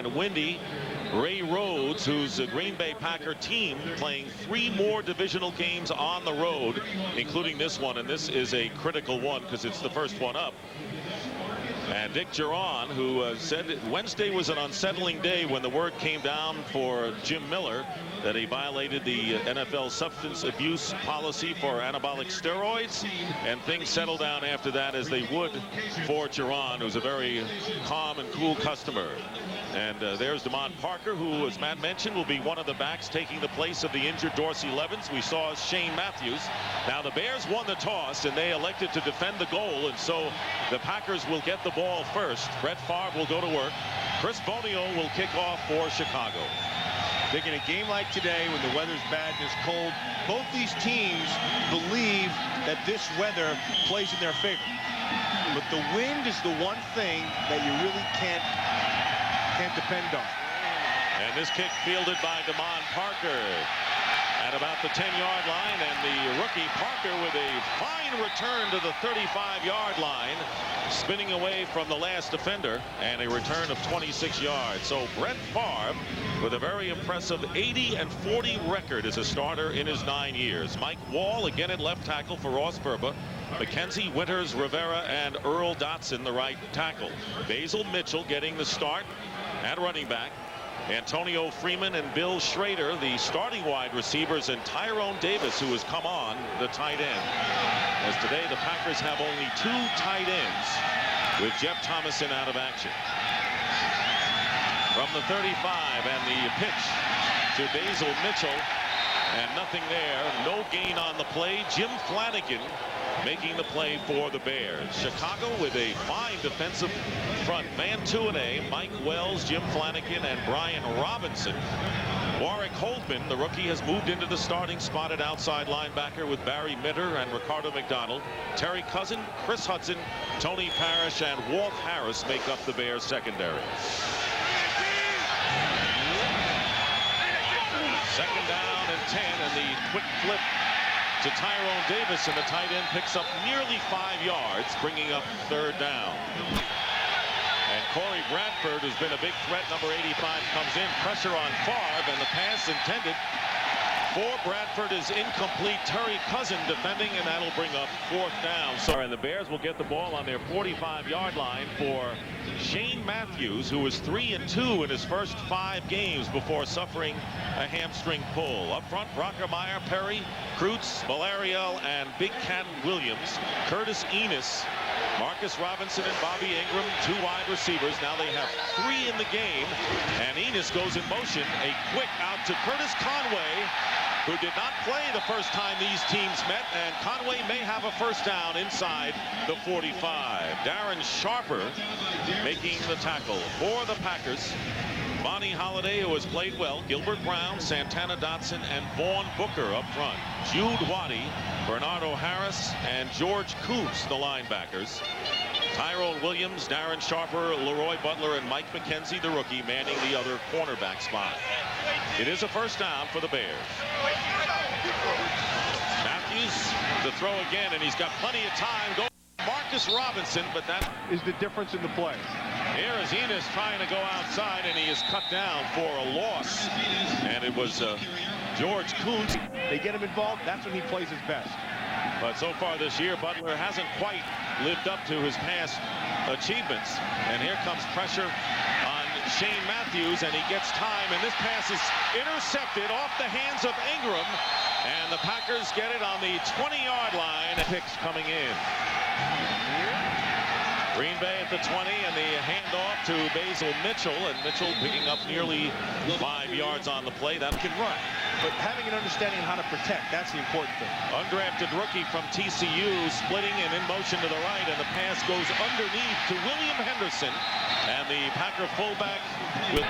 and windy. Ray Rhodes, who's a Green Bay Packer team, playing 3 more divisional games on the road, including this one, and this is a critical one because it's the first one up. And Dick Geron, who said Wednesday was an unsettling day when the word came down for Jim Miller that he violated the NFL substance abuse policy for anabolic steroids, and things settled down after that as they would for Geron, who's a very calm and cool customer. And there's Damon Parker, who, as Matt mentioned, will be one of the backs taking the place of the injured Dorsey Levens. We saw Shane Matthews. Now the Bears won the toss and they elected to defend the goal, and so the Packers will get the ball first. Brett Favre will go to work. Chris Bonio will kick off for Chicago. Thinking a game like today when the weather's bad and it's cold, both these teams believe that this weather plays in their favor. But the wind is the one thing that you really can't depend on. And this kick fielded by Damon Parker at about the 10-yard line, and the rookie Parker with a fine return to the 35-yard line, spinning away from the last defender, and a return of 26 yards. So Brett Favre with a very impressive 80-40 record as a starter in his 9 years. Mike Wall again at left tackle for Ross Burba. Mackenzie, Winters, Rivera, and Earl Dotson the right tackle. Basil Mitchell getting the start at running back. Antonio Freeman and Bill Schrader, the starting wide receivers, and Tyrone Davis, who has come on, the tight end. As today the Packers have only 2 tight ends, with Jeff Thomason out of action. From the 35, and the pitch to Basil Mitchell, and nothing there. No gain on the play. Jim Flanagan making the play for the Bears. Chicago with a fine defensive front. Mantuane, Mike Wells, Jim Flanagan, and Brian Robinson. Warwick Holdman, the rookie, has moved into the starting spot at outside linebacker with Barry Mitter and Ricardo McDonald. Terry Cousin, Chris Hudson, Tony Parrish, and Walt Harris make up the Bears secondary. Second down and 10, and the quick flip to Tyrone Davis, and the tight end picks up nearly 5 yards, bringing up 3rd down. And Corey Bradford, who's been a big threat, number 85, comes in. Pressure on Favre, and the pass intended for Bradford is incomplete. Terry Cousin defending, and that'll bring up 4th down. So, and the Bears will get the ball on their 45-yard line for Shane Matthews, who was 3-2 in his first 5 games before suffering a hamstring pull. Up front, Brockermeyer, Perry, Kreutz, Valerial, and Big Cat Williams. Curtis Enis, Marcus Robinson, and Bobby Ingram, 2 wide receivers. Now they have 3 in the game, and Enis goes in motion. A quick out to Curtis Conway, who did not play the first time these teams met, and Conway may have a first down inside the 45. Darren Sharper making the tackle for the Packers. Bonnie Holiday, who has played well, Gilbert Brown, Santana Dotson, and Vaughn Booker up front. Jude Waddy, Bernardo Harris, and George Koontz, the linebackers. Tyrone Williams, Darren Sharper, Leroy Butler, and Mike McKenzie, the rookie, manning the other cornerback spot. It is a first down for the Bears. Matthews, the throw again, and he's got plenty of time. Go Marcus Robinson, but that Is the difference in the play. Here is Enis trying to go outside, and he is cut down for a loss. And it was George Koontz. They get him involved, that's when he plays his best. But so far this year, Butler hasn't quite lived up to his past achievements. And here comes pressure on Shane Matthews, and he gets time. And this pass is intercepted off the hands of Ingram. And the Packers get it on the 20-yard line. Picks coming in. Green Bay at the 20, and the handoff to Basil Mitchell, and Mitchell picking up nearly 5 yards on the play. That can run. But having an understanding of how to protect, that's the important thing. Undrafted rookie from TCU, splitting and in motion to the right, and the pass goes underneath to William Henderson, and the Packer fullback with...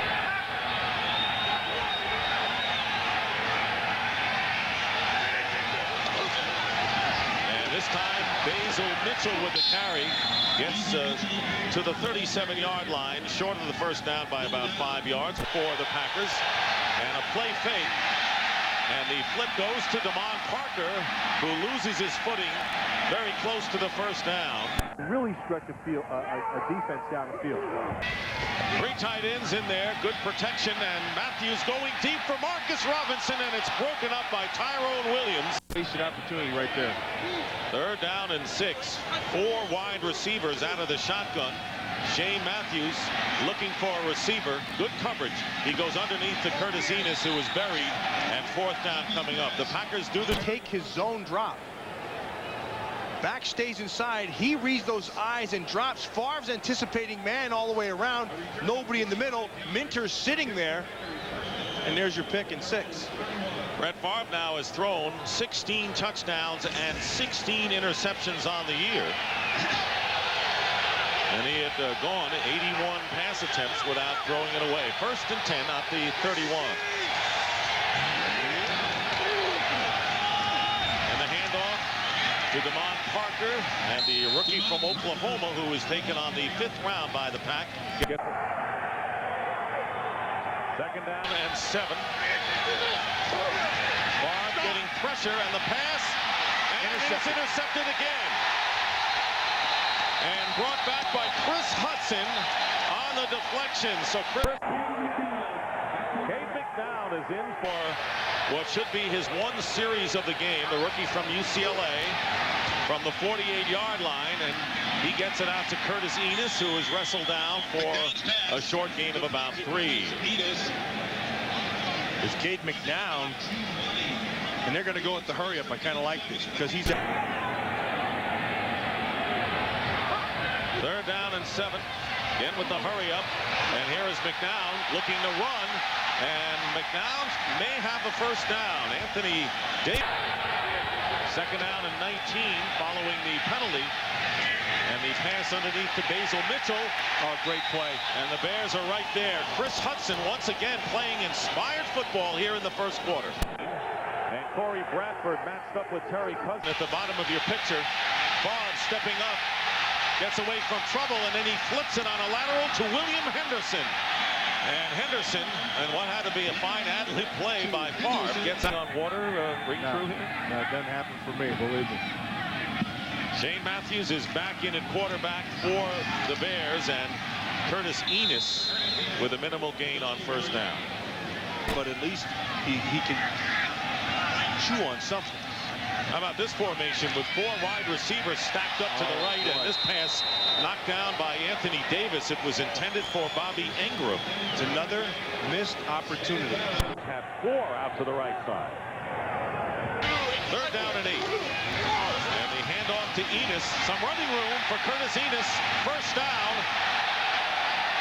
This time, Basil Mitchell with the carry gets to the 37-yard line, short of the first down by about 5 yards for the Packers. And a play fake. And the flip goes to Damon Parker, who loses his footing very close to the first down. Really stretch a defense down the field. Three tight ends in there, good protection, and Matthews going deep for Marcus Robinson, and it's broken up by Tyrone Williams. Wasted opportunity right there. Third down and 6. 4 wide receivers out of the shotgun. Shane Matthews looking for a receiver. Good coverage. He goes underneath to Curtis Enis, who is buried, and 4th down coming up. The Packers do the take his zone drop. Back stays inside. He reads those eyes and drops. Favre's anticipating man all the way around. Nobody in the middle. Minter's sitting there. And there's your pick and 6. Brett Favre now has thrown 16 touchdowns and 16 interceptions on the year. And he had gone 81 pass attempts without throwing it away. 1st and 10 at the 31. And the handoff to Damon Parker, and the rookie from Oklahoma, who was taken on the 5th round by the Pack. 2nd down and 7. Favre getting pressure, and the pass, and it's intercepted again. And brought back by Chris Hudson on the deflection. So Cade McNown is in for what should be his 1 series of the game. The rookie from UCLA from the 48-yard line, and he gets it out to Curtis Enis, who is wrestled down for a short gain of about 3. It's Cade McNown, and they're going to go with the hurry up. I kind of like this because he's. 3rd down and 7. Again with the hurry up. And here is McNown looking to run. And McNown may have a 1st down. Anthony Davis. 2nd down and 19 following the penalty. And the pass underneath to Basil Mitchell. Oh, great play. And the Bears are right there. Chris Hudson once again playing inspired football here in the 1st quarter. And Corey Bradford matched up with Terry Cousins at the bottom of your picture. Favre stepping up. Gets away from trouble, and then he flips it on a lateral to William Henderson. And Henderson, and what had to be a fine ad-lib play by Favre, gets out on water, ring through here. No, it doesn't happen for me, believe me. Shane Matthews is back in at quarterback for the Bears, and Curtis Enis with a minimal gain on 1st down. But at least he can chew on something. How about this formation with 4 wide receivers stacked up to the right, and this pass knocked down by Anthony Davis. It was intended for Bobby Ingram. It's another missed opportunity. Have 4 out to the right side. 3rd down and 8. And the handoff to Enis. Some running room for Curtis Enis. 1st down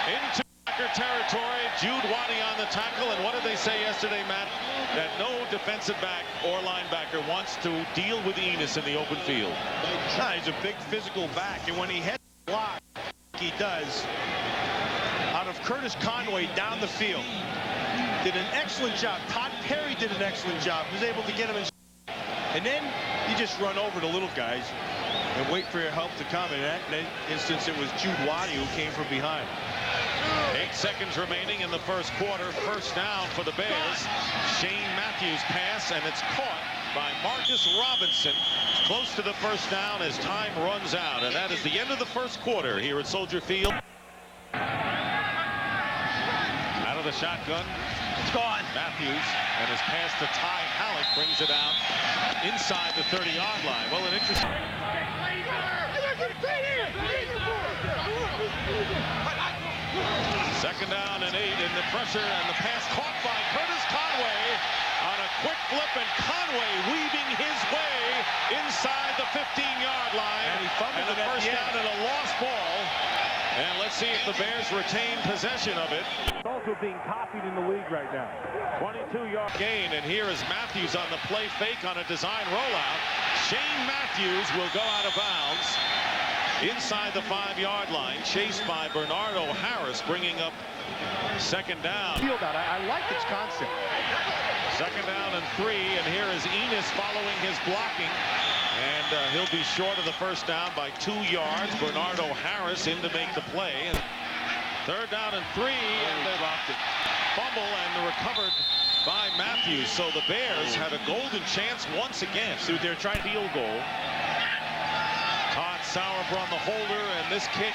into Packer territory. Jude Waddy on the tackle. And what did they say yesterday, Matt? That no defensive back or linebacker wants to deal with Enis in the open field. He's a big physical back, and when he heads the block, he does, out of Curtis Conway down the field, did an excellent job. Todd Perry did an excellent job. He was able to get him in. And then you just run over the little guys and wait for your help to come. In that instance, it was Jude Waddy who came from behind. 8 seconds remaining in the 1st quarter. 1st down for the Bears. Shane Matthews pass, and it's caught by Marcus Robinson. Close to the 1st down as time runs out. And that is the end of the 1st quarter here at Soldier Field. Out of the shotgun. It's gone. Matthews, and his pass to Ty Halleck brings it out inside the 30-yard line. Well, an interesting. 2nd down and 8 in the pressure, and the pass caught by Curtis Conway on a quick flip, and Conway weaving his way inside the 15-yard line. And he fumbled the 1st down and a lost ball. And let's see if the Bears retain possession of it. It's also being copied in the league right now. 22-yard gain, and here is Matthews on the play fake on a design rollout. Shane Matthews will go out of bounds inside the 5-yard line, chased by Bernardo Harris, bringing up 2nd down. Field out. I like its concept. 2nd down and 3, and here is Enis following his blocking. And he'll be short of the 1st down by 2 yards. Bernardo Harris in to make the play. And 3rd down and 3, and they dropped it. Fumble and recovered by Matthews. So the Bears had a golden chance once again. So they're trying field goal. Todd Sauerbrunn the holder, and this kick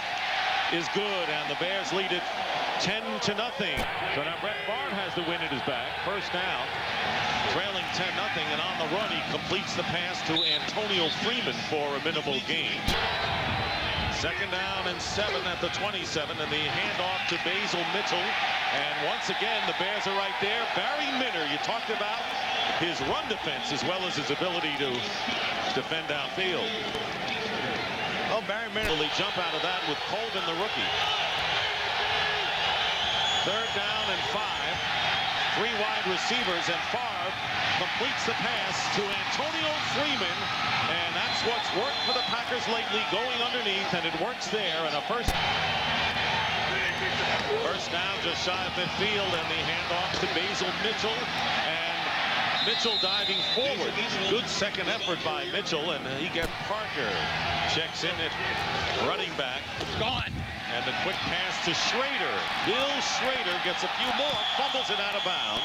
is good, and the Bears lead it 10-0. So now Brett Favre has the wind at his back. First down. Trailing 10-0, and on the run, he completes the pass to Antonio Freeman for a minimal gain. Second down and 7 at the 27, and the handoff to Basil Mitchell. And once again, the Bears are right there. Barry Minner, you talked about his run defense as well as his ability to defend downfield. Oh, Barry Minner. Will he jump out of that with Colvin, the rookie? Third down and 5. 3 wide receivers, and Favre completes the pass to Antonio Freeman, and that's what's worked for the Packers lately, going underneath, and it works there. And a first down just shy of midfield, and the handoff to Basil Mitchell, and Mitchell diving forward. Good second effort by Mitchell, and he gets Parker. Checks in at running back. It's gone. And the quick pass to Schrader. Bill Schrader gets a few more, fumbles it out of bounds.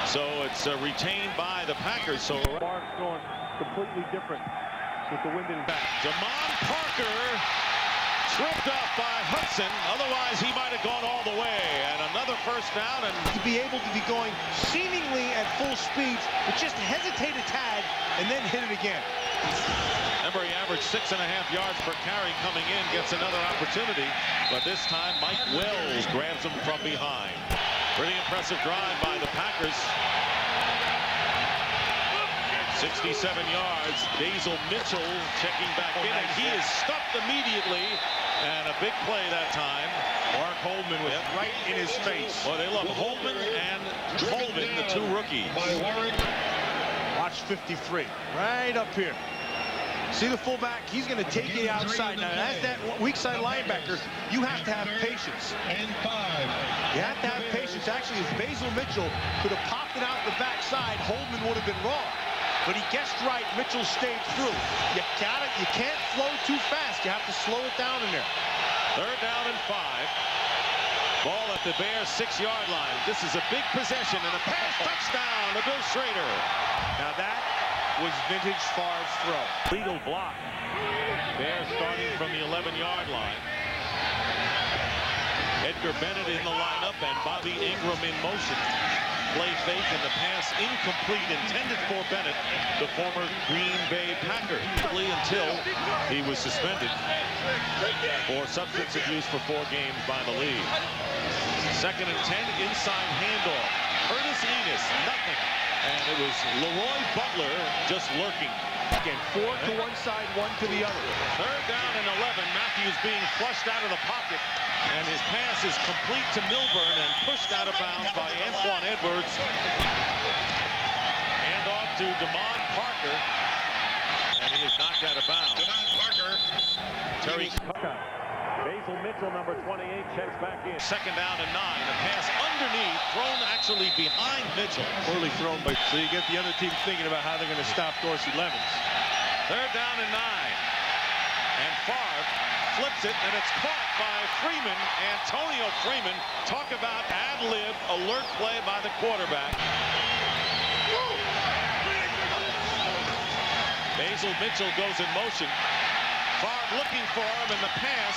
So it's retained by the Packers. So Favre's going completely different with the wind in his back. Damon Parker tripped up by Hudson. Otherwise, he might have gone all the way. And another first down. And To be able to be going seemingly at full speed, but just hesitate a tad and then hit it again. Remember, he averaged 6.5 yards per carry coming in, gets another opportunity, but this time Mike Wells grabs him from behind. Pretty impressive drive by the Packers. 67 yards. Basil Mitchell checking back in, and he is stuffed immediately, and a big play that time. Mark Holman was right in his face. Well, they love Holman and Colvin, the 2 rookies. Watch 53, right up here. See the fullback, he's going to take it outside. Now, as that weak side linebacker, you have to have patience. And 5. You have to have patience. Actually, if Basil Mitchell could have popped it out the backside, Holman would have been wrong. But he guessed right, Mitchell stayed through. You can't flow too fast. You have to slow it down in there. Third down and 5. Ball at the Bears' 6-yard line. This is a big possession and a pass touchdown to Bill Schrader. Now that was vintage Favre's throw. Legal block. Bears starting from the 11-yard line. Edgar Bennett in the lineup and Bobby Ingram in motion. Play fake and the pass incomplete, intended for Bennett, the former Green Bay Packer, until he was suspended for substance abuse for 4 games by the league. Second and 10, inside handoff. Curtis Enis, nothing. And it was Leroy Butler just lurking. Again, 4 to one side, 1 to the other. Third down and 11. Matthews being flushed out of the pocket. And his pass is complete to Milburn and pushed out of bounds by Antoine Edwards. Hand off to Damon Parker. And he is knocked out of bounds. Terry Basil Mitchell, number 28, checks back in. Second down and 9. A pass underneath, thrown actually behind Mitchell. Poorly thrown, but so you get the other team thinking about how they're going to stop Dorsey Levens. Third down and 9. And Favre flips it, and it's caught by Freeman. Antonio Freeman. Talk about ad-lib, alert play by the quarterback. Basil Mitchell goes in motion. Favre looking for him in the pass,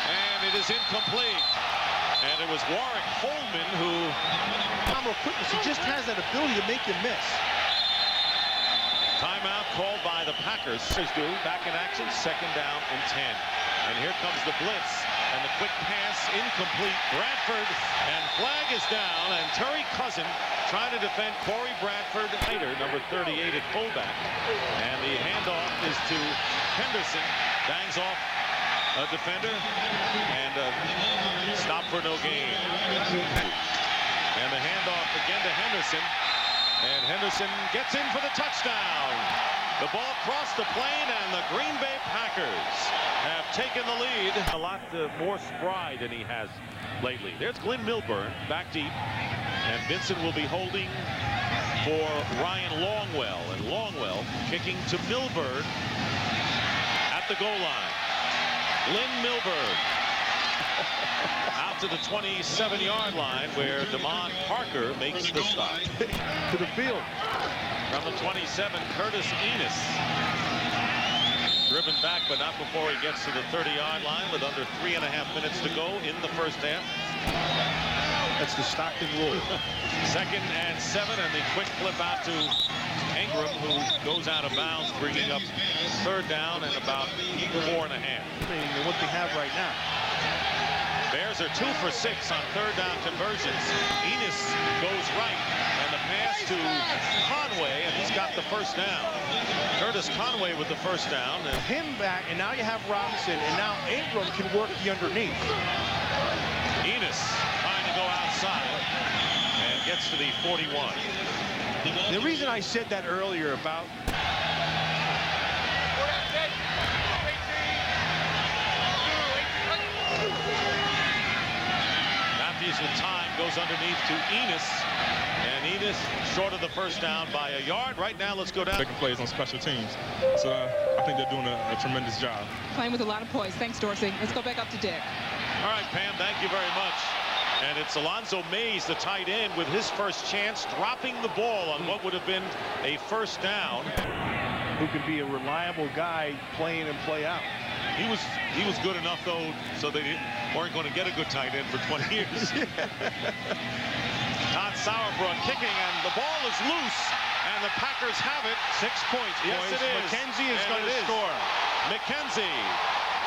and it is incomplete. And it was Warwick Holman who... Phenomenal quickness. He just has that ability to make you miss. Timeout called by the Packers. Back in action, second down and 10. And here comes the blitz, and the quick pass incomplete. Bradford, and flag is down, and Terry Cousin trying to defend Corey Bradford. Later, number 38 at fullback. And the handoff is to Henderson. Bangs off a defender, and stop for no gain. And the handoff again to Henderson. And Henderson gets in for the touchdown. The ball crossed the plane, and the Green Bay Packers have taken the lead. A lot more spry than he has lately. There's Glenn Milburn back deep, and Vincent will be holding for Ryan Longwell, and Longwell kicking to Milburn at the goal line. Glenn Milburn out to the 27-yard line, where Damon Parker makes the stop. To the field. From the 27, Curtis Enis. Driven back, but not before he gets to the 30-yard line with under 3.5 minutes to go in the first half. That's the Stockton rule. 2nd and 7, and the quick flip out to Ingram, who goes out of bounds, bringing up 3rd down and about 4.5. Than what they have right now. Bears are 2 for 6 on 3rd down conversions. Enos goes right, and the pass to Conway, and he's got the 1st down. Curtis Conway with the 1st down. And Him back, and now you have Robinson, and now Ingram can work the underneath. Enos trying to go outside and gets to the 41. The reason I said that earlier about Matthews with time goes underneath to Enos, and Enos short of the 1st down by a yard. Right now, let's go down. Making plays on special teams. So I think they're doing a tremendous job. Playing with a lot of poise. Thanks, Dorsey. Let's go back up to Dick. All right, Pam, thank you very much. And it's Alonzo Mays, the tight end, with his first chance, dropping the ball on what would have been a 1st down. who can be a reliable guy play in and play out. He was good enough, though, so they weren't going to get a good tight end for 20 years. Todd Sauerbrunn kicking, and the ball is loose, and the Packers have it. 6 points, yes, boys. it is. McKenzie is going to score. McKenzie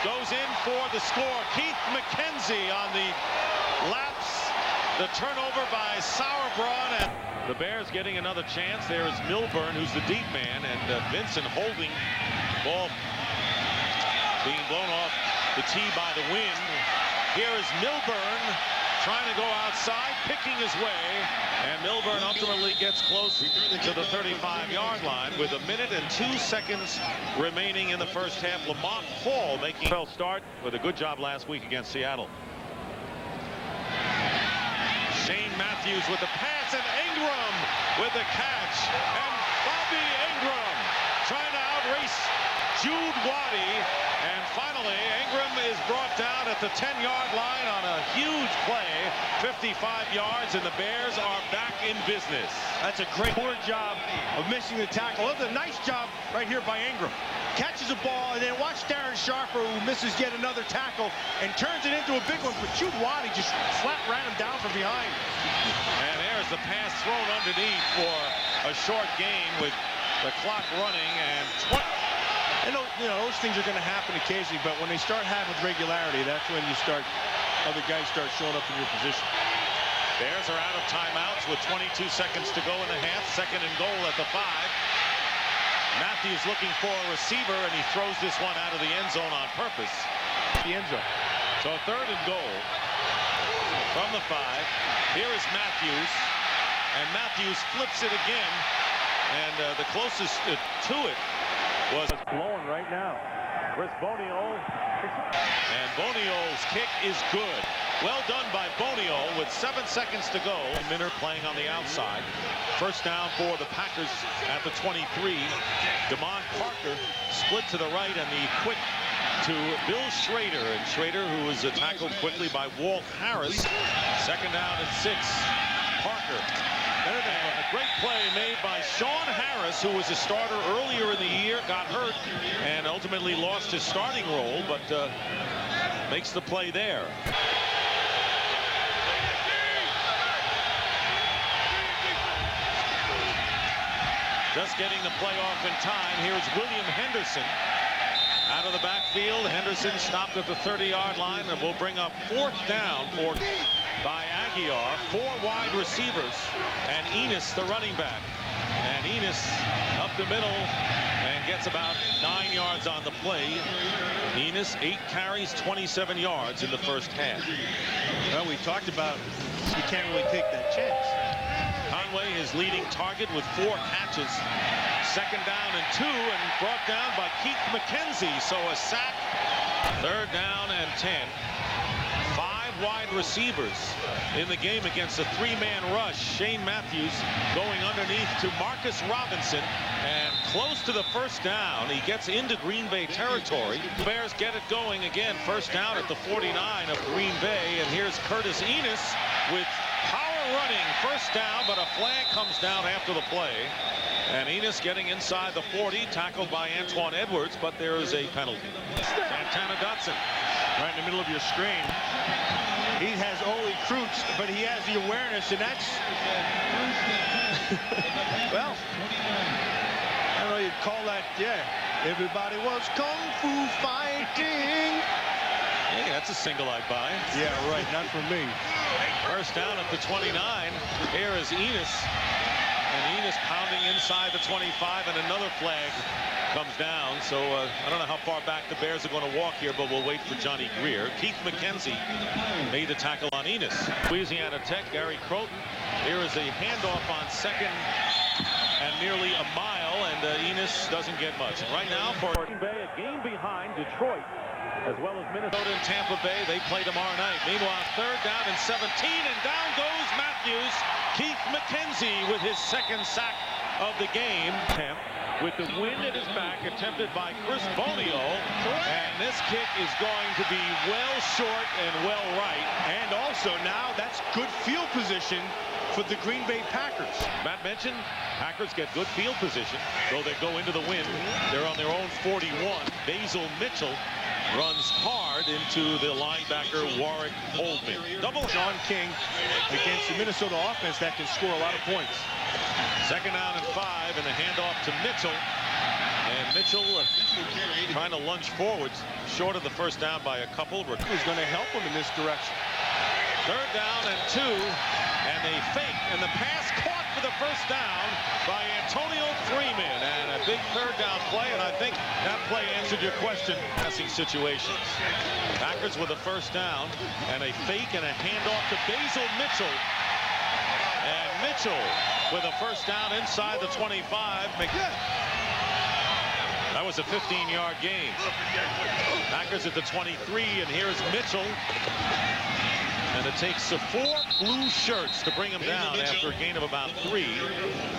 goes in for the score. Keith McKenzie on the lapse. The turnover by Sauerbrunn, and the Bears getting another chance. There is Milburn, who's the deep man, and Vincent holding ball being blown off the tee by the wind. Here is Milburn trying to go outside, picking his way, and Milburn ultimately gets close to the 35-yard line with 1 minute and 2 seconds remaining in the first half. Lamont Hall making a start with a good job last week against Seattle. Shane Matthews with the pass, and Ingram with the catch, and Bobby Ingram trying to outrace Jude Waddy, and finally Ingram is brought down at the 10-yard line on a huge play, 55 yards, and the Bears are back in business. That's a great poor job of missing the tackle. That's a nice job right here by Ingram. Catches a ball, and then watch Darren Sharper, who misses yet another tackle and turns it into a big one. But Jude Waddy just flat ran him down from behind. And there's the pass thrown underneath for a short gain with the clock running, and And those things are going to happen occasionally, but when they start having regularity, that's when other guys start showing up in your position. Bears are out of timeouts with 22 seconds to go in the half. 2nd and goal at the 5. Matthews looking for a receiver, and he throws this one out of the end zone on purpose. The end zone. So 3rd and goal from the 5. Here is Matthews, and Matthews flips it again, and the closest to it was blowing right now. Chris Bonio. And Bonio's kick is good. Well done by Bonio with 7 seconds to go. Minner playing on the outside. 1st down for the Packers at the 23. Damon Parker split to the right, and the quick to Bill Schrader. And Schrader, who was tackled quickly by Walt Harris. 2nd down and 6. Parker. And a great play made by Sean Harris, who was a starter earlier in the year, got hurt, and ultimately lost his starting role, but makes the play there. Just getting the play off in time. Here's William Henderson out of the backfield. Henderson stopped at the 30-yard line, and will bring up 4th down by Aguiar. 4 wide receivers, and Enos the running back. And Enos up the middle and gets about 9 yards on the play. Enos 8 carries, 27 yards in the first half. Well, we talked about you can't really take that chance. Conway, his leading target, with 4 catches. 2nd down and 2, and brought down by Keith McKenzie. So a sack. 3rd down and 10. 5 wide receivers in the game against a 3-man rush. Shane Matthews going underneath to Marcus Robinson, and close to the 1st down. He gets into Green Bay territory. The Bears get it going again. 1st down at the 49 of Green Bay, and here's Curtis Enos with power running. 1st down, but a flag comes down after the play. And Enos getting inside the 40, tackled by Antoine Edwards, but there is a penalty. Santana Dotson Right in the middle of your screen. He has only recruits, but he has the awareness, and that's well, I don't know, you'd call that, yeah. Everybody was kung fu fighting. Hey, that's a single I buy. Yeah, right. Not for me. First down at the 29. Here is Enos. And Enos pounding inside the 25, and another flag comes down. So I don't know how far back the Bears are going to walk here, but we'll wait for Johnny Greer. Keith McKenzie made the tackle on Enos. Louisiana Tech, Gary Croton. Here is a handoff on second and nearly a mile, and Enos doesn't get much. And right now for Green Bay, a game behind Detroit, as well as Minnesota and Tampa Bay. They play tomorrow night. Meanwhile, third down and 17, and down goes Matthews. Keith McKenzie with his second sack of the game. with the wind at his back, attempted by Chris Bonio, and this kick is going to be well short and well right. And also now that's good field position for the Green Bay Packers. Matt mentioned Packers get good field position, though they go into the wind. They're on their own 41. Basil Mitchell runs hard into the linebacker Warwick Holdman. Double Sean King against the Minnesota offense that can score a lot of points. Second down and 5, and the handoff to Mitchell. And Mitchell trying to lunge forward, short of the first down by a couple. Who's going to help him in this direction? Third down and 2, and a fake, and the pass caught for the first down by Antonio Freeman, and a big third down play, and I think that play answered your question. Passing situations. Packers with a first down, and a fake and a handoff to Basil Mitchell, and Mitchell with a first down inside the 25. That was a 15-yard gain. Packers at the 23, and here's Mitchell. And it takes 4 blue shirts to bring him down after a gain of about 3.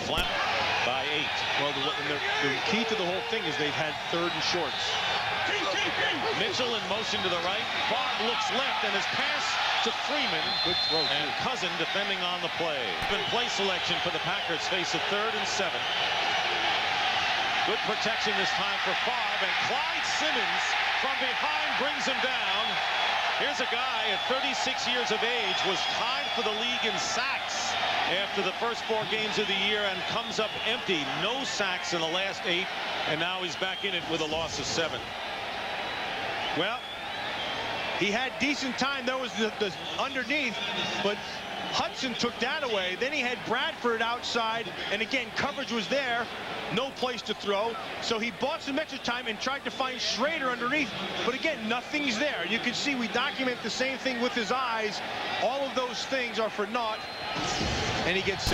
Flat by 8. Well, the key to the whole thing is they've had third and shorts. Mitchell in motion to the right. Favre looks left, and his pass to Freeman. Good throw. And Cousin defending on the play. Good play selection for the Packers. Face a 3rd and 7. Good protection this time for Favre, and Clyde Simmons from behind brings him down. Here's a guy at 36 years of age, was tied for the league in sacks after the first 4 games of the year, and comes up empty. No sacks in the last 8, and now he's back in it with a loss of 7. Well, he had decent time. There was the underneath, but Hudson took that away. Then he had Bradford outside, and again, coverage was there. No place to throw, so he bought some extra time and tried to find Schrader underneath, but again, nothing's there. You can see we document the same thing with his eyes. All of those things are for naught, and he gets...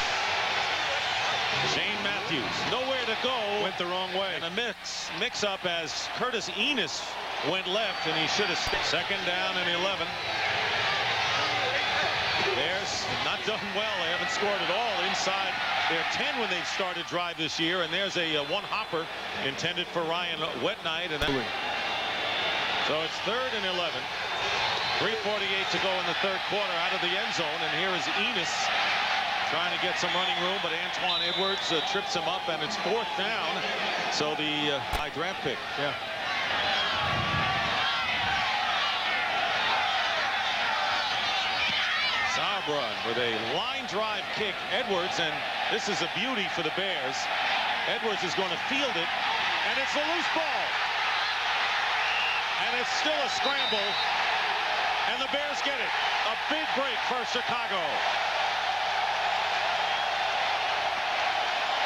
Shane Matthews, nowhere to go. Went the wrong way. And a mix-up as Curtis Enos went left, and he should have... Second down and 11. Bears not done well. They haven't scored at all inside their 10 when they started drive this year, and there's a one-hopper intended for Ryan Wetnight, and so it's 3rd and 11. 3:48 to go in the 3rd quarter out of the end zone, and here is Enos trying to get some running room, but Antoine Edwards trips him up, and it's 4th down. So the high draft pick. Yeah. Sauerbrunn with a line drive kick. Edwards, and this is a beauty for the Bears. Edwards is going to field it, and it's a loose ball. And it's still a scramble, and the Bears get it. A big break for Chicago.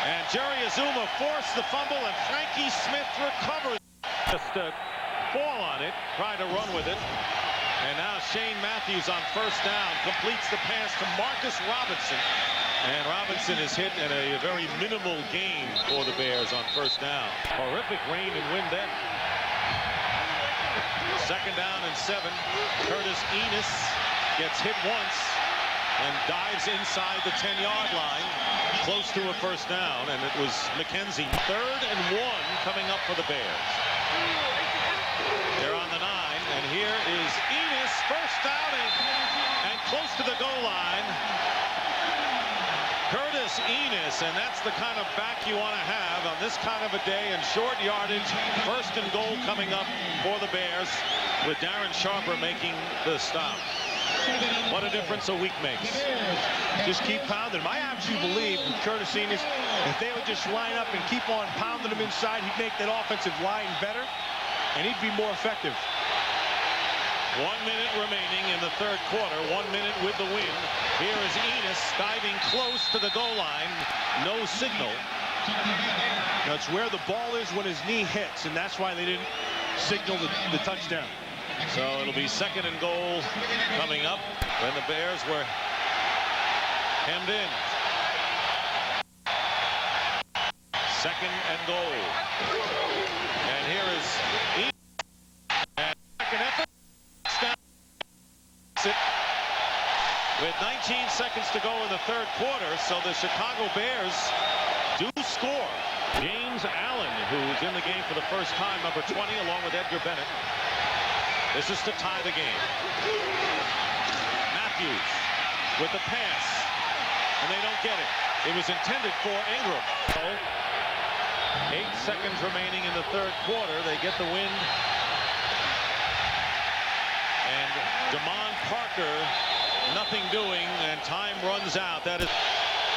And Jerry Azuma forced the fumble, and Frankie Smith recovers. Just fall on it, try to run with it. And now Shane Matthews on first down completes the pass to Marcus Robinson. And Robinson is hit in a very minimal gain for the Bears on first down. Horrific rain and wind then. Second down and 7. Curtis Enos gets hit once and dives inside the 10-yard line, close to a first down. And it was McKenzie. 3rd and 1 coming up for the Bears. They're on the 9, and here is Enos, first down and close to the goal line. Curtis Enos, and that's the kind of back you want to have on this kind of a day in short yardage. 1st and goal coming up for the Bears, with Darren Sharper making the stop. What a difference a week makes. Just keep pounding him. I actually believe with Curtis Enis, if they would just line up and keep on pounding him inside, he'd make that offensive line better, and he'd be more effective. 1 minute remaining in the third quarter. 1 minute with the win. Here is Enis diving close to the goal line. No signal. Now it's where the ball is when his knee hits, and that's why they didn't signal the touchdown. So it'll be 2nd and goal coming up when the Bears were hemmed in. 2nd and goal. And here is Enis. And second effort. With 19 seconds to go in the third quarter, so the Chicago Bears do score. James Allen, who's in the game for the first time, number 20, along with Edgar Bennett. This is to tie the game. Matthews with the pass, and they don't get it. It was intended for Ingram. So 8 seconds remaining in the third quarter. They get the win. And Damon Parker, nothing doing, and time runs out. That is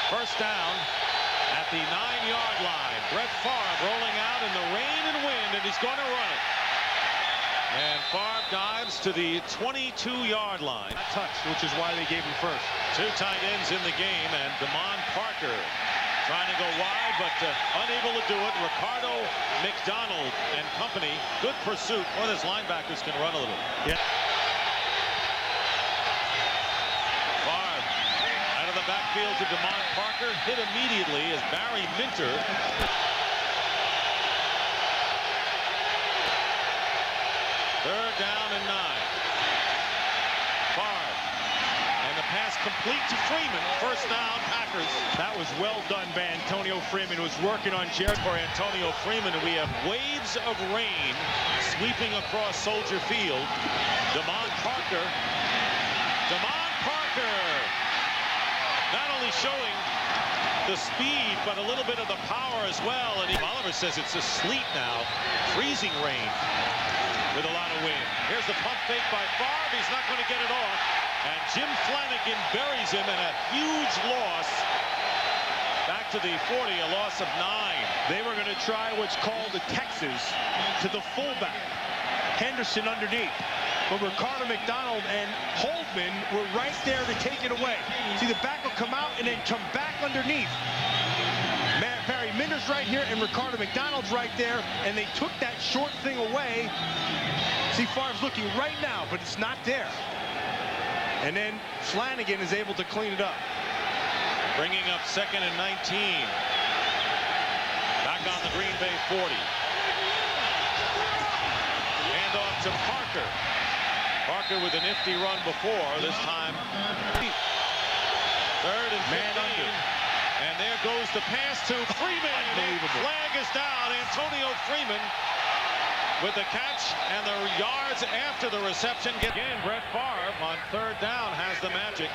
first down at the 9-yard line. Brett Favre rolling out in the rain and wind, and he's going to run it. And Favre dives to the 22-yard line. Touch, which is why they gave him first. 2 tight ends in the game, and Damon Parker trying to go wide, but unable to do it. Ricardo McDonald and company, good pursuit. Well, his linebackers can run a little. Yeah. Backfield to Damon Parker, hit immediately as Barry Minter. Third down and 9. Favre. And the pass complete to Freeman. First down, Packers. That was well done by Antonio Freeman, who was working on Jared. For Antonio Freeman, we have waves of rain sweeping across Soldier Field. Damon Parker. Not only showing the speed, but a little bit of the power as well. And Oliver says it's a sleet now. Freezing rain with a lot of wind. Here's the pump fake by Favre. He's not going to get it off. And Jim Flanagan buries him in a huge loss. Back to the 40, a loss of 9. They were going to try what's called a Texas to the fullback. Henderson underneath. But Ricardo McDonald and Holdman were right there to take it away. See, the back will come out and then come back underneath. Barry Minter's right here and Ricardo McDonald's right there, and they took that short thing away. See, Favre's looking right now, but it's not there. And then Flanagan is able to clean it up. Bringing up 2nd and 19. Back on the Green Bay 40. Hand off to Parker. Parker with a nifty run before, this time. 3rd and 15. And there goes the pass to Freeman. Unbelievable. Flag is down. Antonio Freeman with the catch and the yards after the reception. Again, Brett Favre on 3rd down has the magic.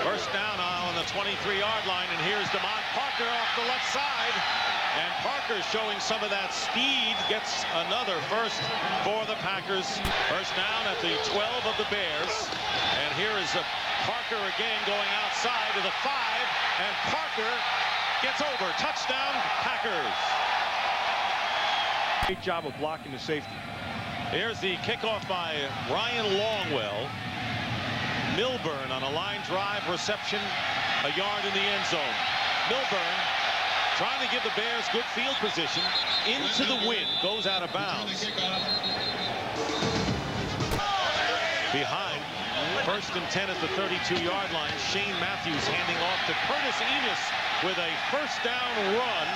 First down on the 23-yard line, and here's Damon Parker off the left side. And Parker showing some of that speed, gets another first for the Packers. First down at the 12 of the Bears. And here is Parker again going outside to the 5. And Parker gets over. Touchdown, Packers. Great job of blocking the safety. Here's the kickoff by Ryan Longwell. Milburn on a line drive reception, a yard in the end zone. Milburn trying to give the Bears good field position into the wind, goes out of bounds. Behind, 1st and 10 at the 32-yard line. Shane Matthews handing off to Curtis Enis with a first down run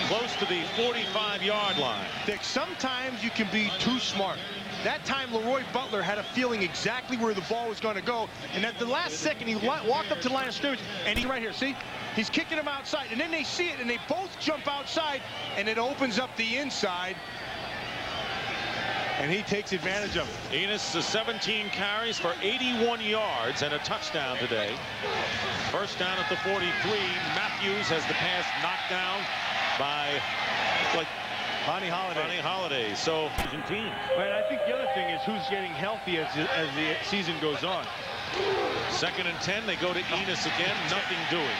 close to the 45-yard line. Dick, sometimes you can be too smart. That time, Leroy Butler had a feeling exactly where the ball was going to go, and at the last second, he walked up to the line of scrimmage, and he's right here, see? He's kicking him outside, and then they see it, and they both jump outside, and it opens up the inside, and he takes advantage of it. Enis, 17 carries for 81 yards and a touchdown today. First down at the 43. Matthews has the pass knocked down by Ronnie Holiday. So, team. But I think the other thing is who's getting healthy as the season goes on. 2nd and 10. They go to Enos again. Nothing doing.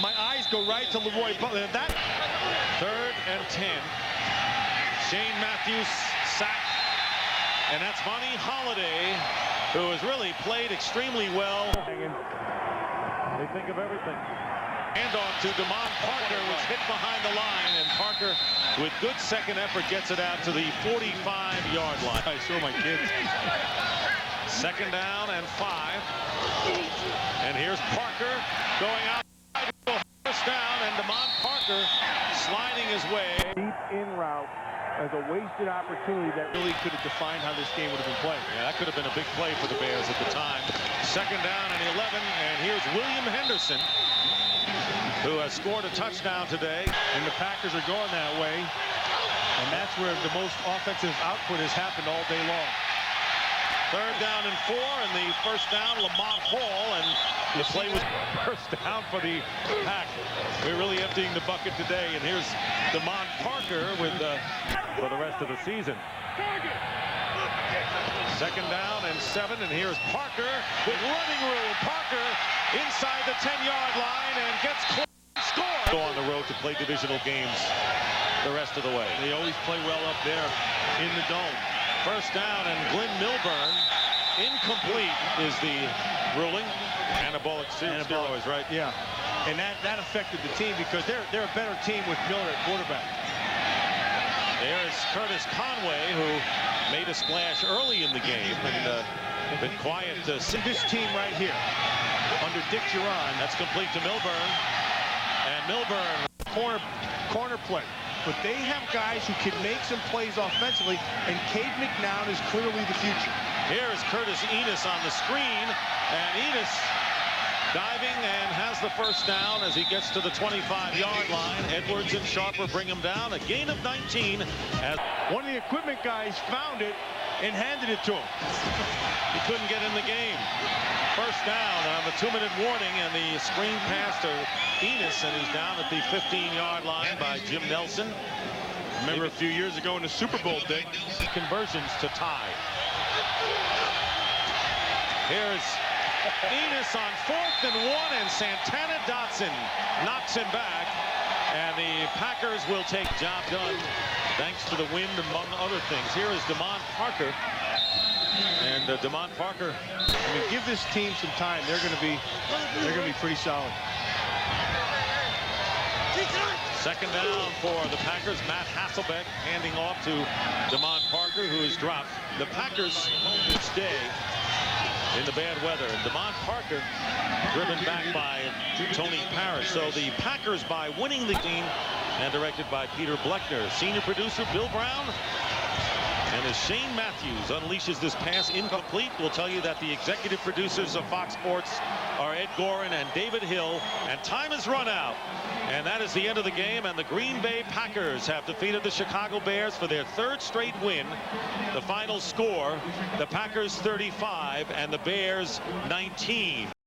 My eyes go right to Leroy Butler. That 3rd and 10. Shane Matthews sacked. And that's Monty Holiday, who has really played extremely well. They think of everything. Handoff to Damon Parker, was hit behind the line, and Parker, with good second effort, gets it out to the 45-yard line. I saw my kids. 2nd down and 5. And here's Parker going out. First down, and Damon Parker sliding his way. Deep in route as a wasted opportunity that really could have defined how this game would have been played. Yeah, that could have been a big play for the Bears at the time. 2nd down and 11, and here's William Henderson, who has scored a touchdown today. And the Packers are going that way, and that's where the most offensive output has happened all day long. 3rd down and 4, and the first down, Lamont Hall, and the play was first down for the Pack. We're really emptying the bucket today, and here's Damon Parker with for the rest of the season. 2nd down and 7, and here's Parker with running room. Parker inside the 10-yard line and gets close to score. Go on the road to play divisional games the rest of the way. They always play well up there in the dome. 1st down, and Glenn Milburn, incomplete is the ruling. Anabolic steroids, right? Yeah, and that affected the team because they're a better team with Miller at quarterback. There's Curtis Conway, who made a splash early in the game and been quiet. See this team right here under Dick Duran. That's complete to Milburn, and Milburn corner play. But they have guys who can make some plays offensively, and Cade McNown is clearly the future. Here is Curtis Enos on the screen, and Enos diving and has the first down as he gets to the 25-yard line. Edwards and Sharper bring him down. A gain of 19. As one of the equipment guys found it and handed it to him. He couldn't get in the game. First down on the 2-minute warning, and the screen pass to Enos, and he's down at the 15-yard line by Jim Nelson. Remember a few years ago in the Super Bowl, Dick? Conversions to tie. Here's Enos on 4th and 1, and Santana Dotson knocks him back, and the Packers will take job done thanks to the wind, among other things. Here is Damon Parker, and Damon Parker. I mean, give this team some time. They're going to be pretty solid. 2nd down for the Packers. Matt Hasselbeck handing off to Damon Parker, who is dropped. The Packers stay in the bad weather, and Damon Parker driven back by Tony Parrish. So the Packers, by winning the game, and directed by Peter Bleckner. Senior producer Bill Brown. And as Shane Matthews unleashes this pass incomplete, we'll tell you that the executive producers of Fox Sports are Ed Gorin and David Hill, and time has run out. And that is the end of the game, and the Green Bay Packers have defeated the Chicago Bears for their 3rd straight win. The final score, the Packers 35 and the Bears 19.